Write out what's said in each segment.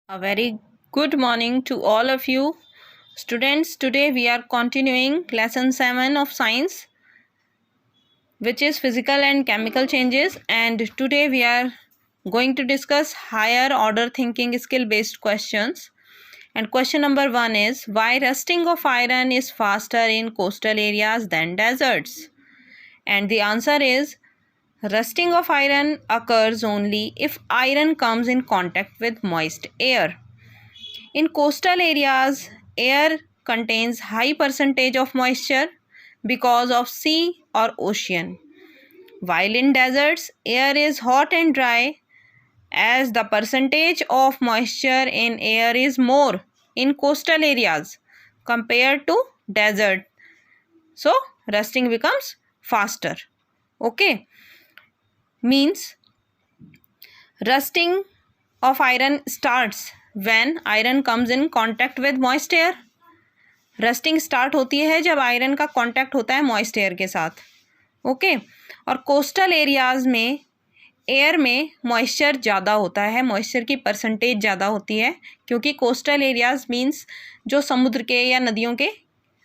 A very good morning to all of you students. Today we are continuing lesson 7 of science, which is physical and chemical changes, and today we are going to discuss higher order thinking skill based questions. And question number 1 is, why rusting of iron is faster in coastal areas than deserts? And the answer is, rusting of iron occurs only if iron comes in contact with moist air. In coastal areas, air contains high percentage of moisture because of sea or ocean. While in deserts, air is hot and dry as the percentage of moisture in air is more in coastal areas compared to desert. So, rusting becomes faster. Okay. Means rusting of iron starts when iron comes in contact with moist air. Rusting start होती है जब iron का contact होता है moist air के साथ. Okay. और coastal areas में एयर में मॉइस्चर ज़्यादा होता है, मॉइस्चर की परसेंटेज ज़्यादा होती है, क्योंकि कोस्टल एरियाज मीन्स जो समुद्र के या नदियों के,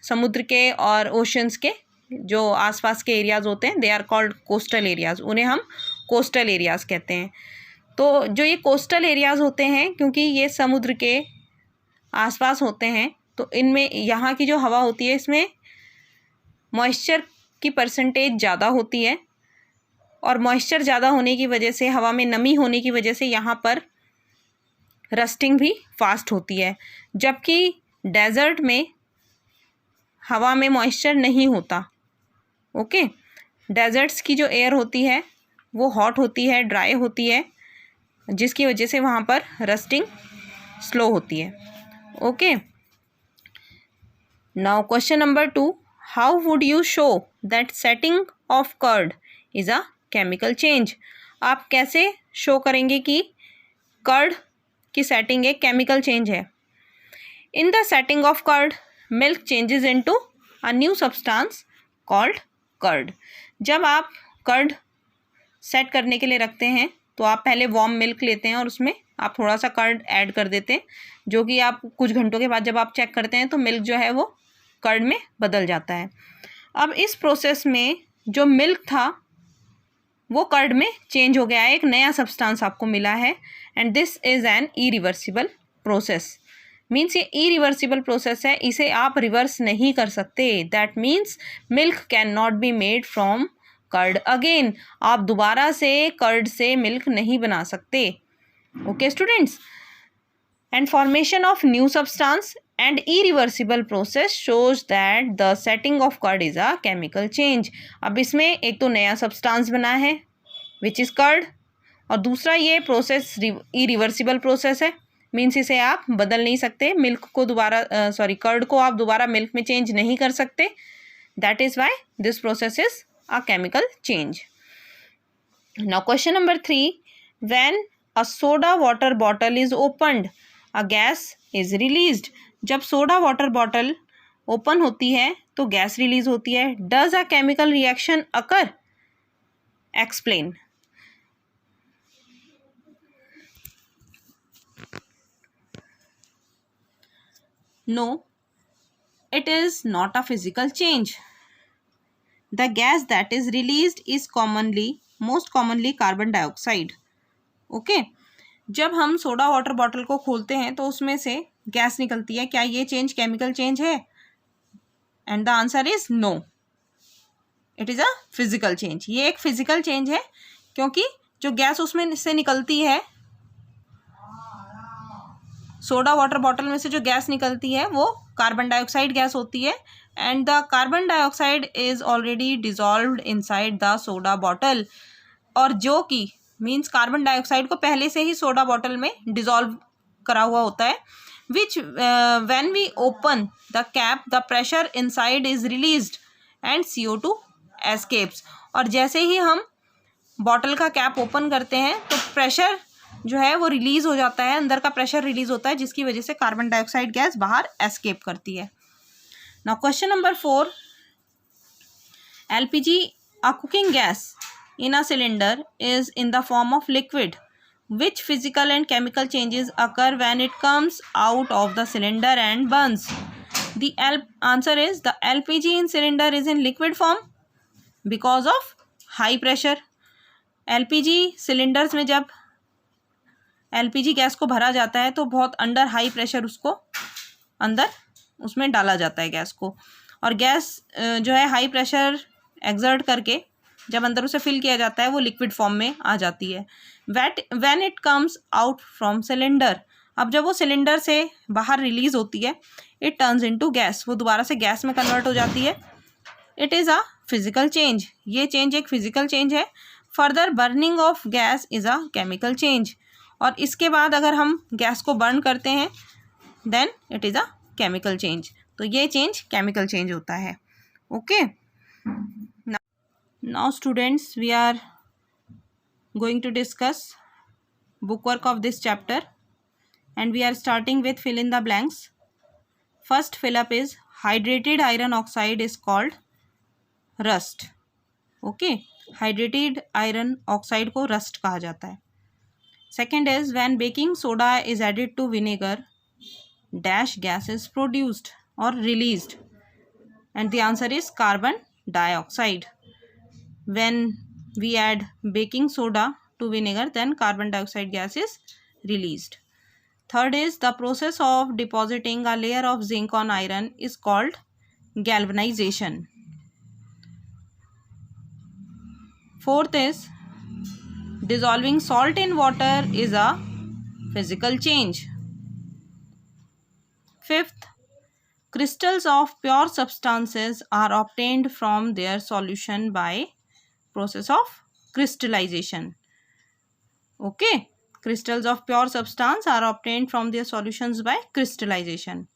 समुद्र के और ओशंस के जो आसपास के एरियाज होते हैं, they are called coastal areas. उन्हें हम कोस्टल एरियाज कहते हैं. तो जो ये कोस्टल एरियाज होते हैं, क्योंकि ये समुद्र के आसपास होते हैं, तो इनमें यहाँ की जो हवा होती है इसमें मॉइस्चर की परसेंटेज ज़्यादा होती है, और मॉइस्चर ज़्यादा होने की वजह से, हवा में नमी होने की वजह से यहाँ पर रस्टिंग भी फास्ट होती है. जबकि डेजर्ट में हवा में मॉइस्चर नहीं होता. ओके. डेजर्ट्स की जो एयर होती है वो हॉट होती है, ड्राई होती है, जिसकी वजह से वहाँ पर रस्टिंग स्लो होती है. Okay. Now question number 2, how would you show that setting of curd is a chemical change? आप कैसे शो करेंगे कि कर्ड की सेटिंग एक केमिकल चेंज है? In the setting of curd, milk changes into a new substance called curd. जब आप curd set करने के लिए रखते हैं तो आप पहले वार्म मिल्क लेते हैं और उसमें आप थोड़ा सा कर्ड ऐड कर देते हैं, जो कि आप कुछ घंटों के बाद जब आप चेक करते हैं तो मिल्क जो है वो कर्ड में बदल जाता है. अब इस प्रोसेस में जो मिल्क था वो कर्ड में चेंज हो गया है, एक नया सब्सटेंस आपको मिला है, and this is an irreversible process. Means ये इरिवर्सिबल प्रोसेस है, इसे आप रिवर्स नहीं कर सकते. That means milk can not be made from curd again. आप दोबारा से कर्ड से मिल्क नहीं बना सकते. Okay students. And formation of new substance and irreversible process shows that the setting of curd is a chemical change. अब इसमें एक तो नया सब्सटेंस बना है which is curd, और दूसरा ये प्रोसेस irreversible प्रोसेस है. मीन्स इसे आप बदल नहीं सकते, मिल्क को दोबारा कर्ड को आप दोबारा मिल्क में चेंज नहीं कर सकते. That is why this process is a chemical change. Now question number 3, when a soda water bottle is opened a gas is released. जब सोडा वाटर बॉटल ओपन होती है तो गैस रिलीज होती है. Does a chemical reaction occur? Explain. No, it is not a physical change. The gas that is released is most commonly carbon dioxide. Okay. जब हम soda water bottle को खोलते हैं तो उसमें से गैस निकलती है. क्या ये चेंज केमिकल चेंज है? And the answer is no, it is a physical change. ये एक फिजिकल चेंज है, क्योंकि जो गैस उसमें से निकलती है, सोडा वाटर बॉटल में से जो गैस निकलती है वो कार्बन डाइऑक्साइड गैस होती है, and the carbon dioxide is already dissolved inside the soda bottle. और जो कि मीन्स कार्बन डाइऑक्साइड को पहले से ही सोडा बॉटल में डिजॉल्व करा हुआ होता है, which when we open the cap the pressure inside is released and CO2 escapes. और जैसे ही हम बॉटल का कैप ओपन करते हैं तो प्रेशर जो है वो रिलीज हो जाता है, अंदर का प्रेशर रिलीज होता है, जिसकी वजह से कार्बन डाइऑक्साइड गैस बाहर एस्केप करती है. Now question number 4, LPG, a cooking gas in a cylinder, is in the form of liquid. Which physical and chemical changes occur when it comes out of the cylinder and burns? The answer is the LPG in cylinder is in liquid form because of high pressure. LPG cylinders में जब LPG gas को भरा जाता है तो बहुत under high pressure उसको अंदर उसमें डाला जाता है गैस को, और गैस जो है हाई प्रेशर एक्सर्ट करके जब अंदर उसे फिल किया जाता है वो लिक्विड फॉर्म में आ जाती है. When it comes out from cylinder, अब जब वो सिलेंडर से बाहर रिलीज होती है, इट टर्न्स इनटू गैस, वो दोबारा से गैस में कन्वर्ट हो जाती है. It is a physical change, ये चेंज एक फिजिकल चेंज है. Further burning of gas is a chemical change, और इसके बाद अगर हम गैस को बर्न करते हैं then it is a chemical change. तो ये चेंज केमिकल चेंज होता है. Okay, now students we are going to discuss bookwork of this chapter, and we are starting with fill in the blanks. First fill up is hydrated iron oxide is called rust. Okay, hydrated iron oxide को rust कहा जाता है. Second is when baking soda is added to vinegar dash gas is produced or released, and the answer is carbon dioxide. When we add baking soda to vinegar then carbon dioxide gas is released. Third is the process of depositing a layer of zinc on iron is called galvanization. Fourth is dissolving salt in water is a physical change. Fifth, crystals of pure substances are obtained from their solution by process of crystallization. Okay, crystals of pure substance are obtained from their solutions by crystallization.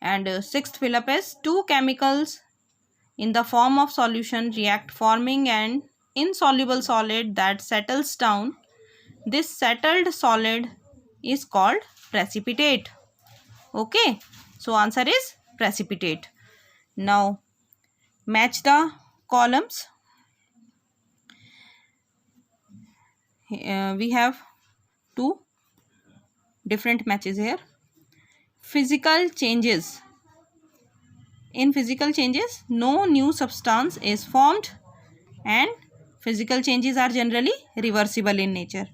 And sixth fill up is two chemicals in the form of solution react forming an insoluble solid that settles down. This settled solid is called precipitate. Okay, so answer is precipitate. Now match the columns. We have two different matches here. Physical changes. In physical changes, no new substance is formed, and physical changes are generally reversible in nature.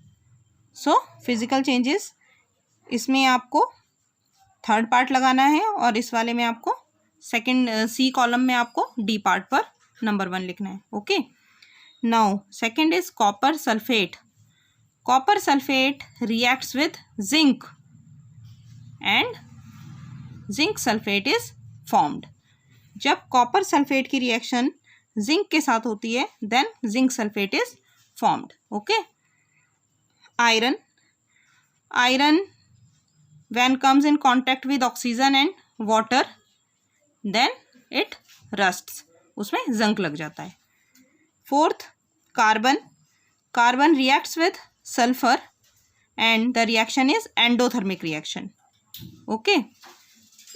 So, physical changes, इसमें आपको third part लगाना है और इस वाले में आपको second सी column में आपको डी पार्ट पर नंबर 1 लिखना है. Okay, now second is copper sulphate. Copper sulfate reacts with zinc and zinc sulfate is formed. जब copper sulfate की रिएक्शन zinc के साथ होती है then zinc sulfate is formed. Okay. Iron when comes in contact with oxygen and water then it rusts, उसमें zinc लग जाता है. Fourth, carbon reacts with sulfur and the reaction is endothermic reaction. Okay,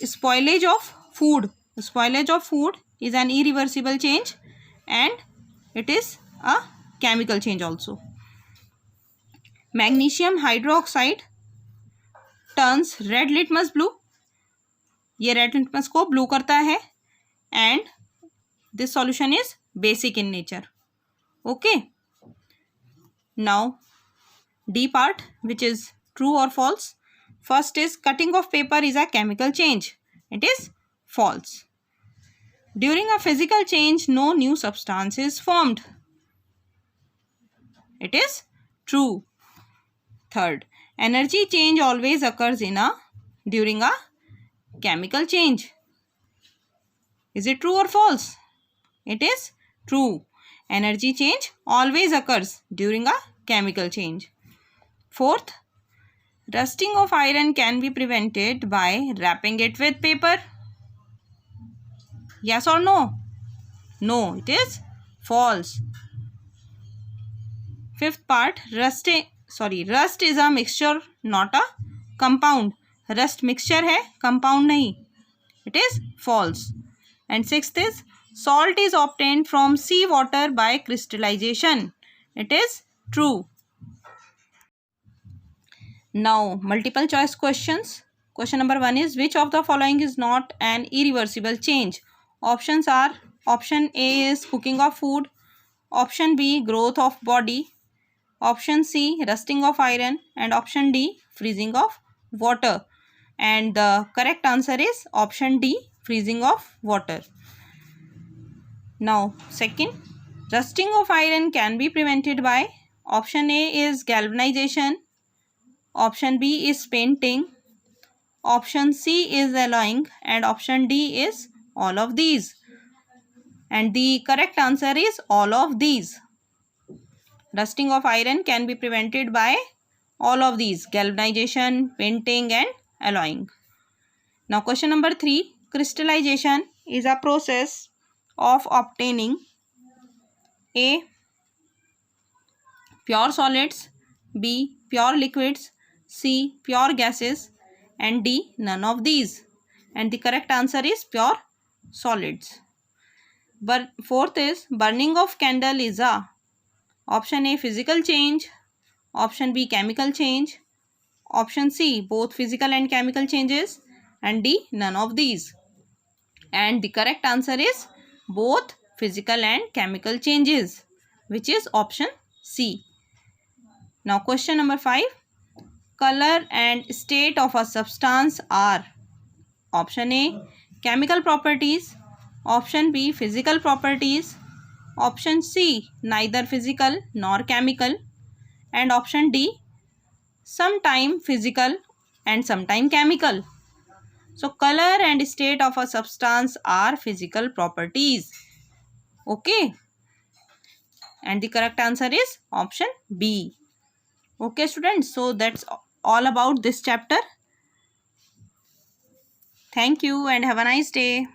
spoilage of food is an irreversible change and it is a chemical change also. Magnesium hydroxide turns red litmus blue, ये red litmus को blue करता है and this solution is basic in nature. Okay, now D part, which is true or false. First is cutting of paper is a chemical change. It is false. During a physical change, no new substance is formed. It is true. Third, energy change always occurs during a chemical change. Is it true or false? It is true. Energy change always occurs during a chemical change. Fourth, rusting of iron can be prevented by wrapping it with paper. Yes or no? No, it is false. Fifth part, rust is a mixture, not a compound. Rust mixture है, compound नहीं. It is false. And sixth is salt is obtained from sea water by crystallization. It is true. Now, multiple choice questions. Question number 1 is, which of the following is not an irreversible change? Options are, option A is cooking of food, option B growth of body, option C rusting of iron, and option D freezing of water. And the correct answer is option D, freezing of water. Now, second, rusting of iron can be prevented by, option A is galvanization, option B is painting, option C is alloying, and option D is all of these. And the correct answer is all of these. Rusting of iron can be prevented by all of these: galvanization, painting, and alloying. Now, question number 3, crystallization is a process of obtaining A, pure solids, B, pure liquids, C, pure gases, and D, none of these. And the correct answer is pure solids. But fourth is, burning of candle is a, option A physical change, option B chemical change, option C both physical and chemical changes, and D none of these. And the correct answer is both physical and chemical changes, which is option C. Now question number 5, color and state of a substance are, option A chemical properties, option B physical properties, option C neither physical nor chemical, and option D sometime physical and sometime chemical. So color and state of a substance are physical properties. Okay. And the correct answer is option B. Okay students, so that's all about this chapter. Thank you and have a nice day.